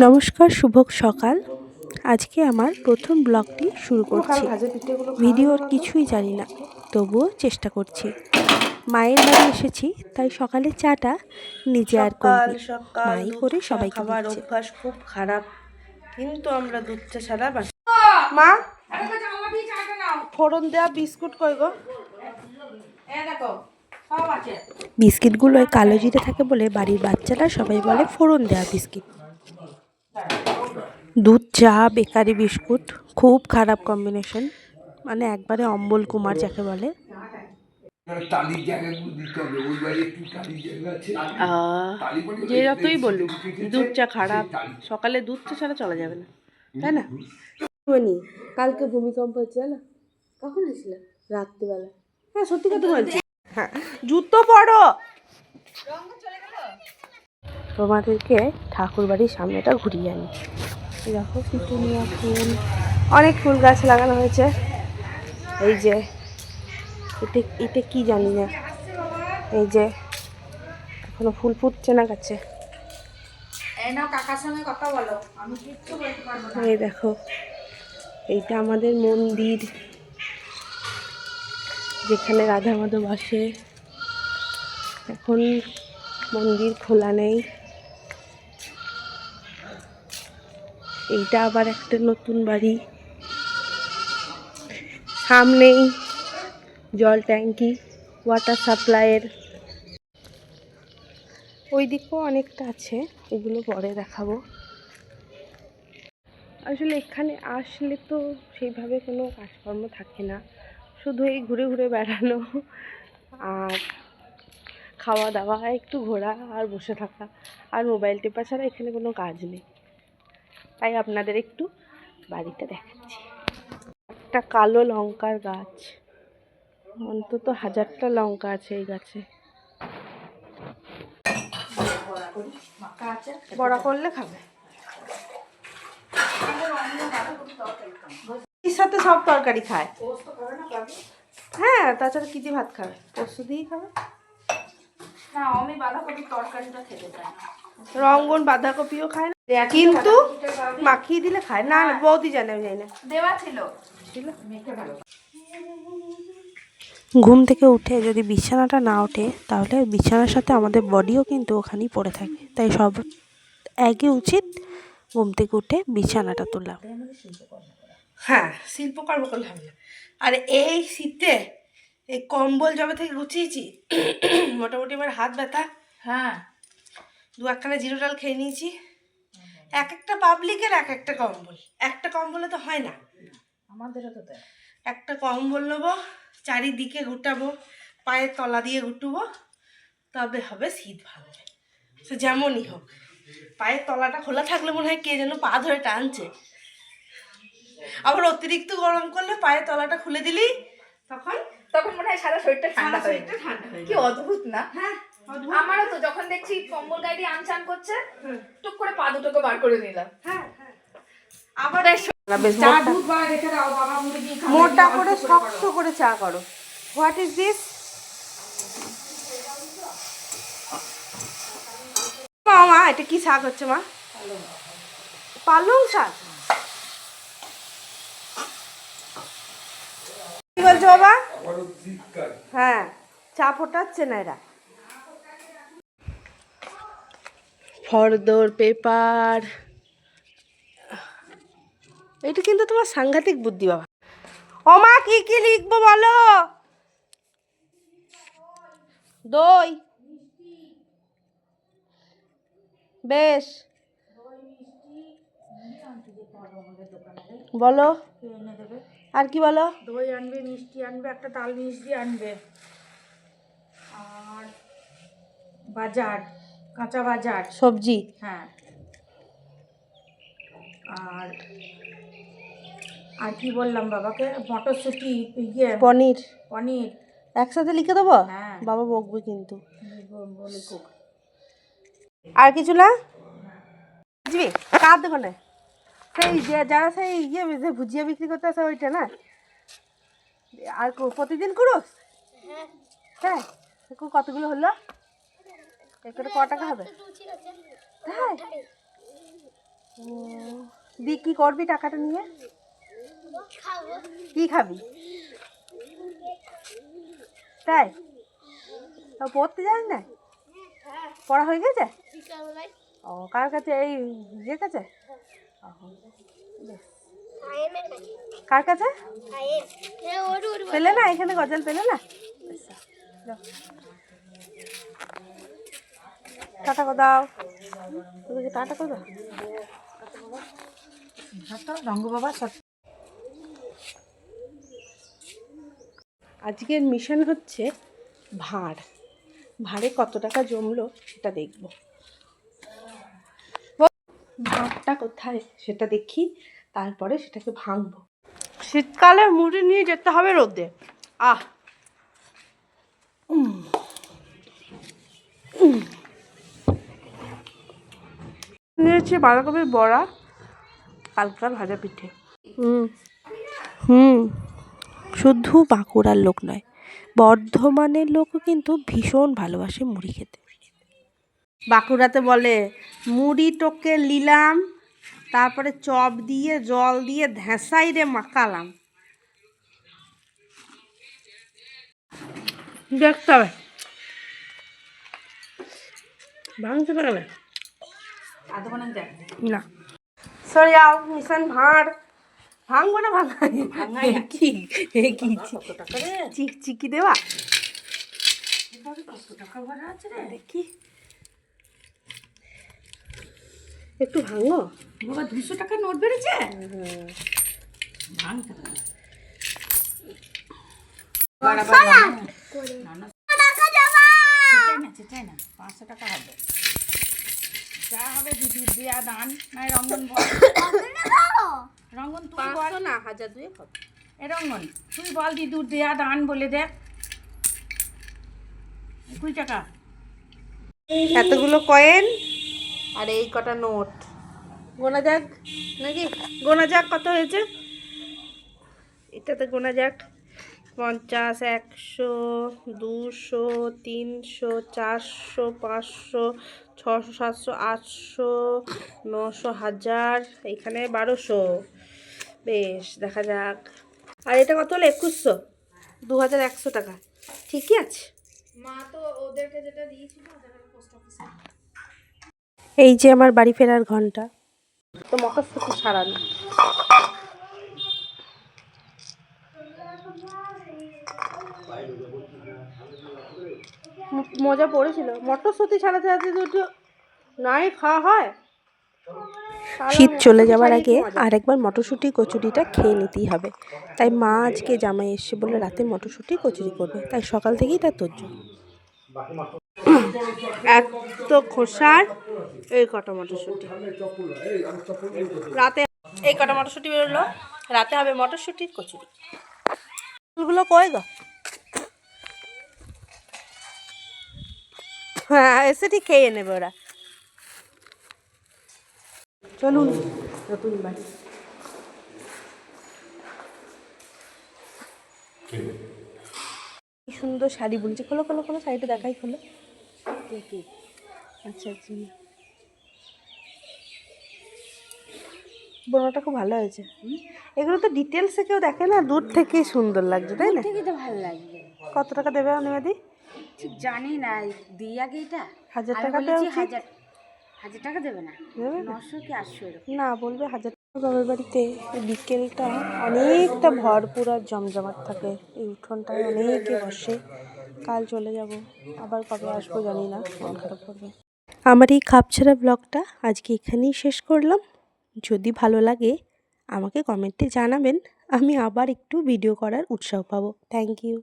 নমস্কার, শুভ সকাল। আজকে আমার প্রথম ব্লগটি শুরু করছি। ভিডিওর কিছুই জানি না, তবুও চেষ্টা করছি। মায়ের বাড়ি এসেছি, তাই সকালে চাটা নিজে আর করি, মাই করে সবাইকে খাবার দিচ্ছে। অভ্যাস খুব খারাপ, কিন্তু আমরা দুধ চা ছাড়া মা ফোড়ন দেওয়া বিস্কুট কই গো? বিস্কিটগুলোয় কালো জিরে থাকে বলে বাড়ির বাচ্চারা সবাই বলে ফোড়ন দেওয়া বিস্কিট। দুধ চা বেকারি বিস্কুট খুব খারাপ কম্বিনেশন, মানে একবারে অম্বল কুমার যাকে বলে। যে যতই বলুক দুধ চা খারাপ, সকালে দুধ চা ছাড়া চলা যাবে না, তাই না? কালকে ভূমিকম্প হচ্ছে না? কখন হয়েছিল? রাত্রিবেলা। হ্যাঁ, সত্যি কথা বলছি। হ্যাঁ, জুতো পরো। তোমাদেরকে ঠাকুর বাড়ির সামনেটা ঘুরিয়ে আনি। দেখো পিটুনিয়া ফুল, অনেক ফুল গাছ লাগানো হয়েছে। এই যে এটা কি জানি না, এই যে এখনো ফুল ফুটছে না গাছে। কাকার সঙ্গে কথা বলো, আমি কিচ্ছু বলতে পারবো না। এই দেখো, এইটা আমাদের মন্দির, যেখানে রাধা মাধব বসে। এখন মন্দির খোলা নেই। এইটা আবার একটা নতুন বাড়ি, সামনেই জল ট্যাঙ্কি, ওয়াটার সাপ্লাইয়ের। ওই দিকেও অনেকটা আছে, এগুলো পরে দেখাবো। আসলে এখানে আসলে তো সেইভাবে কোনো কাজকর্ম থাকে না, শুধু এই ঘুরে ঘুরে বেড়ানো আর খাওয়া দাওয়া, একটু ঘোরা আর বসে থাকা আর মোবাইল টেপা ছাড়া এখানে কোনো কাজ নেই। তাই আপনাদের একটু বাড়িটা দেখাচ্ছি। একটা কালো লঙ্কার গাছ, অন্তত 1000টা লঙ্কা আছে এই গাছে। বড়া করলে খাবে, এর সাথে সব তরকারি খায়। হ্যাঁ, তাছাড়া কি দিয়ে ভাত খাবে? পোস্ত দিয়েই খাবে। না, আমি বাঁধাকপির তরকারিটা খেতে চাই না। রঙ্গন বাঁধাকপিও খায় না, কিন্তু মাখিয়ে দিলে খায়। না না, বৌদি জানে, আমি জানি না। দেওয়া ছিল। ঘুম থেকে উঠে যদি বিছানাটা না ওঠে, তাহলে বিছানার সাথে আমাদের বডিও কিন্তু ওখানেই পড়ে থাকে। তাই সব আগে উচিত ঘুম থেকে উঠে বিছানাটা তোলা। হ্যাঁ, শিল্পকর্ম করলে হবে না। আর এই শীতে এই কম্বল জবে থেকে গুছিয়েছি, মোটামুটি আমার হাত ব্যথা। হ্যাঁ, 2-1খানা জিরো ডাল খেয়ে নিয়েছি। এক একটা পাবলিকের এক একটা কম্বল, একটা কম্বলে তো হয় না। আমাদেরও তো তাই। একটা কম্বল নেবো, চারিদিকে গুটাবো, পায়ের তলা দিয়ে গুটুবো, তবে হবে শীত ভাঙবে। সে যেমনই হোক, পায়ের তলাটা খোলা থাকলে মনে হয় কে যেন পা ধরে টানছে। আবার অতিরিক্ত গরম করলে পায়ের তলাটা খুলে দিলি, তখন মনে হয় সারা শরীরটা ঠান্ডা হয়ে যায়। কি অদ্ভুত না? হ্যাঁ, আমারও তো যখন দেখছি কম্বল গায়ে দিয়ে আনচান করছে, টুক করে পা দুটোকে বার করে নিলাম। হ্যাঁ, আবার মোটা করে শক্ত করে চা করো। What is this? মা, এটা কি শাক হচ্ছে মা? পালং শাক। কি বলছো বাবা? হ্যাঁ, চা ফোটাচ্ছে না এরা। ফর্দর পেপার, এটা কিন্তু তোমার সাংঘাতিক বুদ্ধি বাবা। ও মা, কি কি লিখবো বলো? দই, বেশ বলো, আর কি বলো? দই আনবে, মিষ্টি আনবে, একটা তাল মিষ্টি আনবে, আর বাজার, কাঁচা বাজার, সবজি। হ্যাঁ, আর কি বললাম বাবাকে? মটরশুঁটি, পনির। পনির একসাথে লিখে দেবো? হ্যাঁ, বাবা বকবে কিন্তু। লিখুক। আর কিছু না? বুঝবি কার দোকানে? সেই যারা সেই ভুজিয়া বিক্রি করতে আসে ওইটা না? আর প্রতিদিন করোস? হ্যাঁ, কতগুলো হলো? এখানে ক টাকা হবে? তাই দি কি করবি টাকাটা নিয়ে? কি খাবি? তাই পড়তে যাস না? পড়া হয়ে গেছে? ও কার কাছে? এই ইয়ের কাছে? কার কাছে? পেলে না এখানে গজাল পেলে না? টাটা করে দাও, তোদেরকে টাটা করে দাও। রঙ্গ বাবা আজকের মিশন হচ্ছে ভাঁড়। ভাঁড়ে কত টাকা জমলো সেটা দেখব। ভাঁড়টা কোথায় সেটা দেখি, তারপরে সেটাকে ভাঙবো। শীতকালে মুড়ি নিয়ে যেতে হবে রোদে। নিয়েছি বাঁধাকপির বড়া, কালকার ভাজা পিঠে। শুধু বাঁকুড়ার লোক নয়, বর্ধমানের লোকও কিন্তু ভীষণ ভালোবাসে মুড়ি খেতে। বাঁকুড়াতে বলে মুড়ি টোকে নিলাম, তারপরে চপ দিয়ে জল দিয়ে ধেঁসাই রে মাখালাম। দেখতে হবে ভাঙতে পারবে না। সরে যাও, মিশন ভাঁড় ভাঙবো না। কি চিকচিকি দেওয়া দেখি একটু ভাঙো বাবা। 200 টাকা নোট বেড়েছে। যা হবে দিদির দেয়া দান নাই রঙ্গন বল। রঙ্গন তুই বল না, 1000 কত? এ রঙ্গন তুই বল দিদুর দেয়া দান বলে দেখ। 20 টাকা এতগুলো কয়েন আর এই কটা নোট। গোনা যাক নাকি? গোনা যাক কত হয়েছে এটাতে, গোনা যাক। 50, 100, 200, 300, 400, 500, 600, 700, 800, 900, 1000, এখানে 1200। বেশ, দেখা যাক। আর এটা কত হলো? 2100, 2100 টাকা। ঠিকই আছে। মা তো ওদেরকে যেটা দিয়েছিল পোস্ট অফিসে। এই যে আমার বাড়ি ফেরার ঘন্টা, তো মটরশুঁটি ছাড়ানো। মজা পড়েছিল মটরশুঁটি ছাড়াতে ছাড়াতে, দুটো নাই খাওয়া হয়। শীত চলে যাওয়ার আগে আরেকবার মটরশুঁটি কচুরিটা খেয়ে নিতেই হবে। তাই মা আজকে জামাই এসছে বলে রাতে মটরশুঁটি কচুরি করবে, তাই সকাল থেকেই তার তোরজোর। এত খোসার এই কটা মটরশুঁটি, রাতে এই কটা মটরশুঁটি বেরোলো, রাতে হবে মটরশুঁটির কচুরি। ফুলগুলো কই গো? হ্যাঁ, এসে ঠিক খেয়ে নেবে ওরা। চলুন নতুন বাড়ি। কি সুন্দর শাড়ি বুনছে। খোলো খোলো খোলো, শাড়িটা দেখাই। খোলো। আচ্ছা আচ্ছা, বোনাটা খুব ভালো হয়েছে। এগুলো তো ডিটেলসে কেউ দেখে না, দূর থেকেই সুন্দর লাগছে, তাই না? তো ভালো লাগবে। কত টাকা দেবে অনিমাদি? ঠিক জানি না, দিই আগে এটা 1000 টাকা দেওয়া উচিত। 1000 টাকা দেবে না? 900 কি 800 না, বলবে 1000 টাকা। বাবার বাড়িতে বিকেলটা অনেকটা ভরপুর আর জমজমাট থাকে। এই উঠোনটায় অনেকে বসে। কাল চলে যাব, আবার কবে আসবো জানি না, মন খারাপ করবে। আমার এই খাপছাড়া ব্লগটা আজকে এখানেই শেষ করলাম। যদি ভালো লাগে আমাকে কমেন্টে জানাবেন, আমি আবার একটু ভিডিও করার উৎসাহ পাবো। Thank you.